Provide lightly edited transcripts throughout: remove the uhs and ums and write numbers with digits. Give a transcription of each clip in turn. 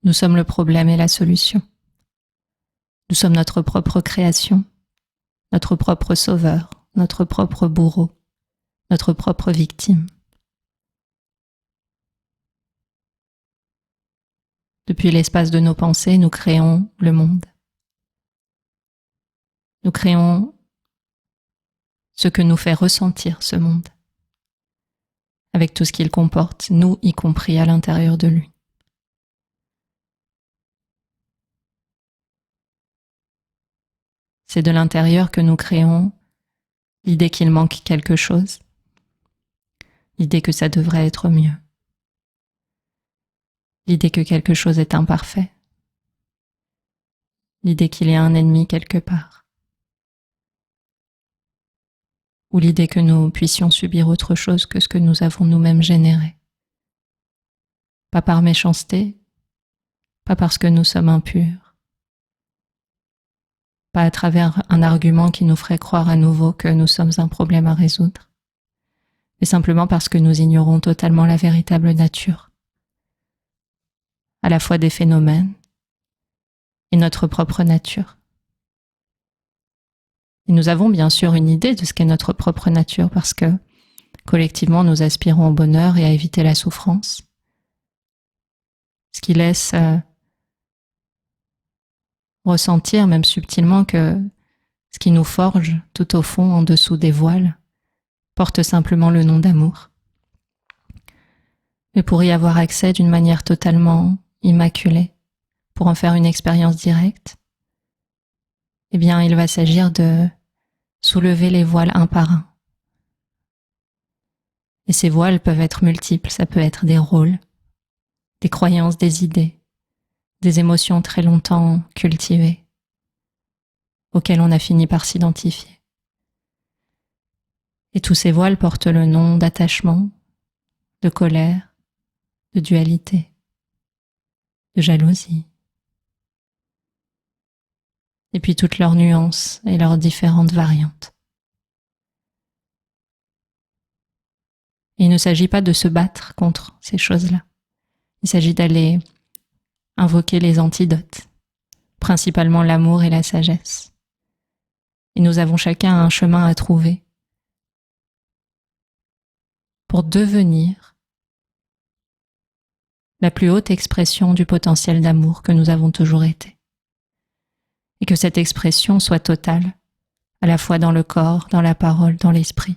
Nous sommes le problème et la solution. Nous sommes notre propre création, notre propre sauveur, notre propre bourreau, notre propre victime. Depuis l'espace de nos pensées, nous créons le monde. Nous créons ce que nous fait ressentir ce monde, avec tout ce qu'il comporte, nous y compris à l'intérieur de lui. C'est de l'intérieur que nous créons l'idée qu'il manque quelque chose, l'idée que ça devrait être mieux, l'idée que quelque chose est imparfait, l'idée qu'il y a un ennemi quelque part, ou l'idée que nous puissions subir autre chose que ce que nous avons nous-mêmes généré. Pas par méchanceté, pas parce que nous sommes impurs, pas à travers un argument qui nous ferait croire à nouveau que nous sommes un problème à résoudre, mais simplement parce que nous ignorons totalement la véritable nature, à la fois des phénomènes et notre propre nature. Et nous avons bien sûr une idée de ce qu'est notre propre nature parce que collectivement nous aspirons au bonheur et à éviter la souffrance, ce qui laisse ressentir même subtilement que ce qui nous forge tout au fond, en dessous des voiles, porte simplement le nom d'amour. Mais pour y avoir accès d'une manière totalement immaculée, pour en faire une expérience directe, eh bien il va s'agir de soulever les voiles un par un. Et ces voiles peuvent être multiples, ça peut être des rôles, des croyances, des idées, des émotions très longtemps cultivées, auxquelles on a fini par s'identifier. Et tous ces voiles portent le nom d'attachement, de colère, de dualité, de jalousie. Et puis toutes leurs nuances et leurs différentes variantes. Et il ne s'agit pas de se battre contre ces choses-là. Il s'agit d'aller invoquer les antidotes, principalement l'amour et la sagesse. Et nous avons chacun un chemin à trouver pour devenir la plus haute expression du potentiel d'amour que nous avons toujours été. Et que cette expression soit totale, à la fois dans le corps, dans la parole, dans l'esprit,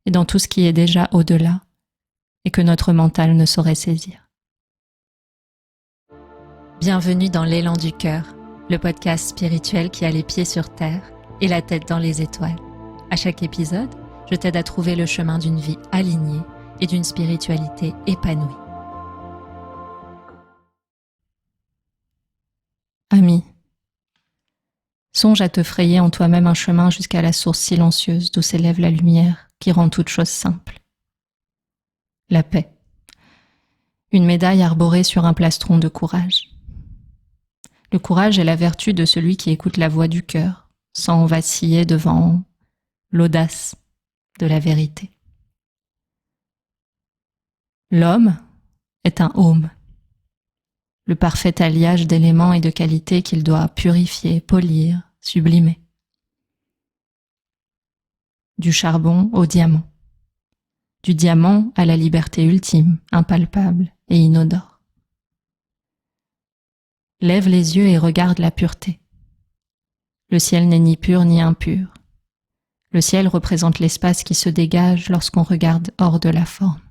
et dans tout ce qui est déjà au-delà, et que notre mental ne saurait saisir. Bienvenue dans l'Élan du cœur, le podcast spirituel qui a les pieds sur terre et la tête dans les étoiles. À chaque épisode, je t'aide à trouver le chemin d'une vie alignée et d'une spiritualité épanouie. Ami, songe à te frayer en toi-même un chemin jusqu'à la source silencieuse d'où s'élève la lumière qui rend toute chose simple. La paix. Une médaille arborée sur un plastron de courage. Le courage est la vertu de celui qui écoute la voix du cœur, sans vaciller devant l'audace de la vérité. L'homme est un home, le parfait alliage d'éléments et de qualités qu'il doit purifier, polir, sublimer. Du charbon au diamant. Du diamant à la liberté ultime, impalpable et inodore. Lève les yeux et regarde la pureté. Le ciel n'est ni pur ni impur. Le ciel représente l'espace qui se dégage lorsqu'on regarde hors de la forme.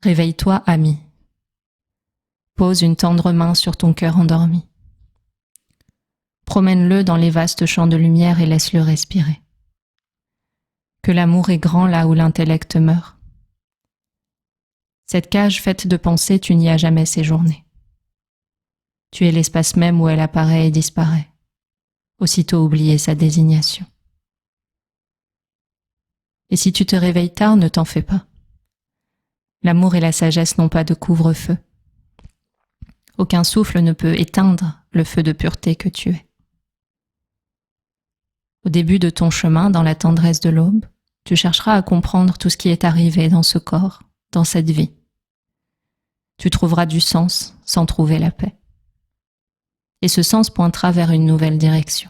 Réveille-toi, ami. Pose une tendre main sur ton cœur endormi. Promène-le dans les vastes champs de lumière et laisse-le respirer. Que l'amour est grand là où l'intellect meurt. Cette cage faite de pensées, tu n'y as jamais séjourné. Tu es l'espace même où elle apparaît et disparaît, aussitôt oublier sa désignation. Et si tu te réveilles tard, ne t'en fais pas. L'amour et la sagesse n'ont pas de couvre-feu. Aucun souffle ne peut éteindre le feu de pureté que tu es. Au début de ton chemin, dans la tendresse de l'aube, tu chercheras à comprendre tout ce qui est arrivé dans ce corps, dans cette vie. Tu trouveras du sens sans trouver la paix. Et ce sens pointera vers une nouvelle direction.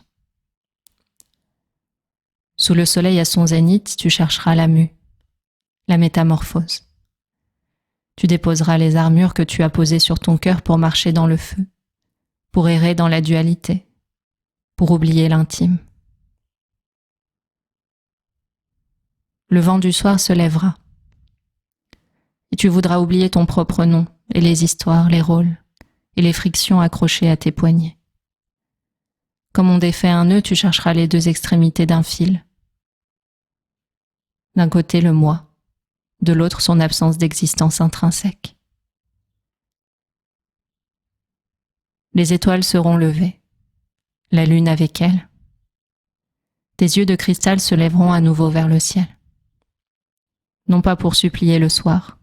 Sous le soleil à son zénith, tu chercheras la mue, la métamorphose. Tu déposeras les armures que tu as posées sur ton cœur pour marcher dans le feu, pour errer dans la dualité, pour oublier l'intime. Le vent du soir se lèvera, et tu voudras oublier ton propre nom et les histoires, les rôles et les frictions accrochées à tes poignets. Comme on défait un nœud, tu chercheras les deux extrémités d'un fil. D'un côté le moi, de l'autre son absence d'existence intrinsèque. Les étoiles seront levées, la lune avec elles. Tes yeux de cristal se lèveront à nouveau vers le ciel. Non pas pour supplier le soir,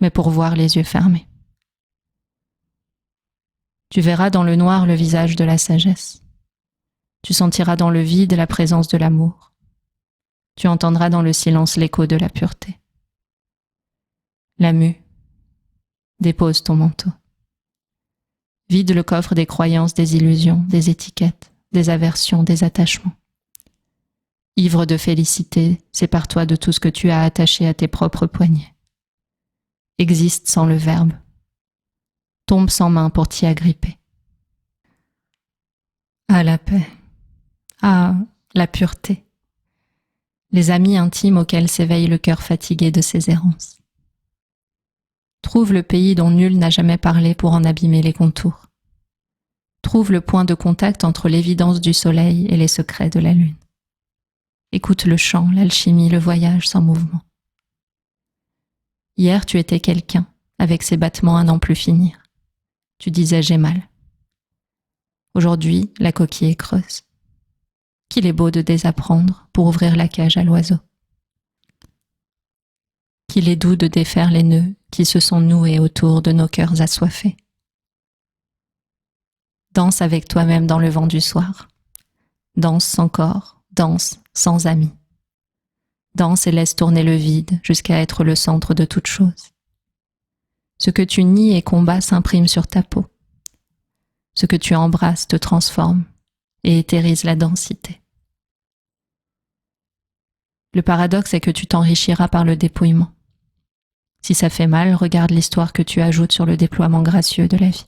mais pour voir les yeux fermés. Tu verras dans le noir le visage de la sagesse. Tu sentiras dans le vide la présence de l'amour. Tu entendras dans le silence l'écho de la pureté. La mue, dépose ton manteau. Vide le coffre des croyances, des illusions, des étiquettes, des aversions, des attachements. Ivre de félicité, sépare-toi de tout ce que tu as attaché à tes propres poignets. Existe sans le verbe. Tombe sans main pour t'y agripper. Ah, la paix. Ah, la pureté. Les amis intimes auxquels s'éveille le cœur fatigué de ses errances. Trouve le pays dont nul n'a jamais parlé pour en abîmer les contours. Trouve le point de contact entre l'évidence du soleil et les secrets de la lune. Écoute le chant, l'alchimie, le voyage sans mouvement. Hier, tu étais quelqu'un, avec ses battements à n'en plus finir. Tu disais « j'ai mal ». Aujourd'hui, la coquille est creuse. Qu'il est beau de désapprendre pour ouvrir la cage à l'oiseau. Qu'il est doux de défaire les nœuds qui se sont noués autour de nos cœurs assoiffés. Danse avec toi-même dans le vent du soir. Danse sans corps, danse sans amis. Danse et laisse tourner le vide jusqu'à être le centre de toute chose. Ce que tu nies et combats s'imprime sur ta peau. Ce que tu embrasses te transforme et éthérise la densité. Le paradoxe est que tu t'enrichiras par le dépouillement. Si ça fait mal, regarde l'histoire que tu ajoutes sur le déploiement gracieux de la vie.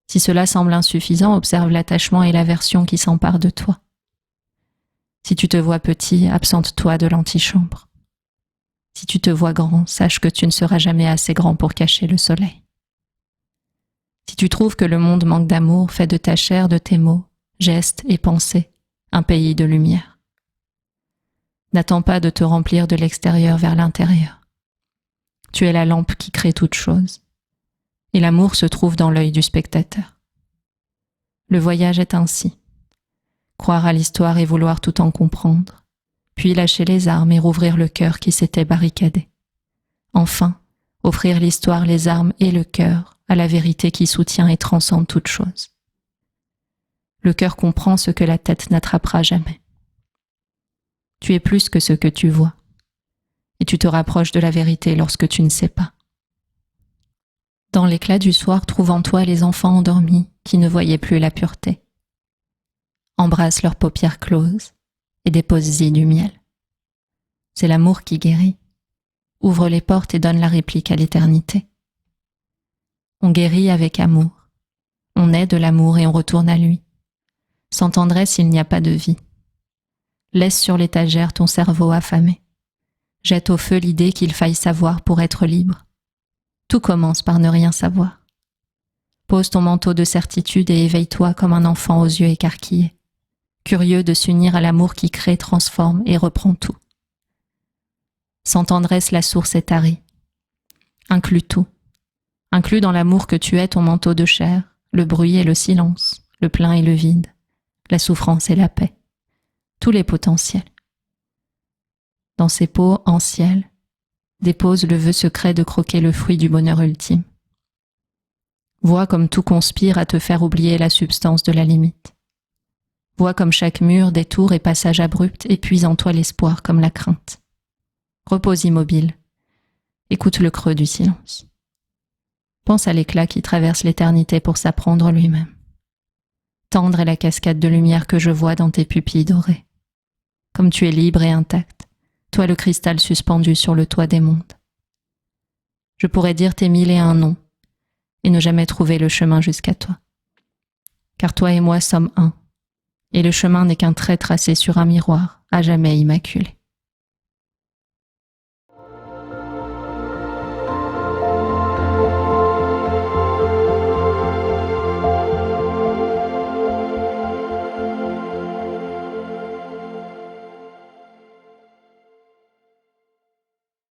Si cela semble insuffisant, observe l'attachement et l'aversion qui s'emparent de toi. Si tu te vois petit, absente-toi de l'antichambre. Si tu te vois grand, sache que tu ne seras jamais assez grand pour cacher le soleil. Si tu trouves que le monde manque d'amour, fais de ta chair, de tes mots, gestes et pensées, un pays de lumière. N'attends pas de te remplir de l'extérieur vers l'intérieur. Tu es la lampe qui crée toute chose, et l'amour se trouve dans l'œil du spectateur. Le voyage est ainsi. Croire à l'histoire et vouloir tout en comprendre, puis lâcher les armes et rouvrir le cœur qui s'était barricadé. Enfin, offrir l'histoire, les armes et le cœur à la vérité qui soutient et transcende toute chose. Le cœur comprend ce que la tête n'attrapera jamais. Tu es plus que ce que tu vois, et tu te rapproches de la vérité lorsque tu ne sais pas. Dans l'éclat du soir, trouve en toi les enfants endormis qui ne voyaient plus la pureté. Embrasse leurs paupières closes et dépose-y du miel. C'est l'amour qui guérit. Ouvre les portes et donne la réplique à l'éternité. On guérit avec amour. On est de l'amour et on retourne à lui. Sans tendresse, il n'y a pas de vie. Laisse sur l'étagère ton cerveau affamé. Jette au feu l'idée qu'il faille savoir pour être libre. Tout commence par ne rien savoir. Pose ton manteau de certitude et éveille-toi comme un enfant aux yeux écarquillés, curieux de s'unir à l'amour qui crée, transforme et reprend tout. Sans tendresse, la source est tarie. Inclus tout. Inclus dans l'amour que tu es ton manteau de chair, le bruit et le silence, le plein et le vide, la souffrance et la paix, tous les potentiels. Dans ces pots en ciel, dépose le vœu secret de croquer le fruit du bonheur ultime. Vois comme tout conspire à te faire oublier la substance de la limite. Vois comme chaque mur, détour et passage abrupt épuise en toi l'espoir comme la crainte. Repose immobile. Écoute le creux du silence. Pense à l'éclat qui traverse l'éternité pour s'apprendre lui-même. Tendre est la cascade de lumière que je vois dans tes pupilles dorées. Comme tu es libre et intact, toi le cristal suspendu sur le toit des mondes. Je pourrais dire tes 1001 noms et ne jamais trouver le chemin jusqu'à toi. Car toi et moi sommes un, et le chemin n'est qu'un trait tracé sur un miroir à jamais immaculé.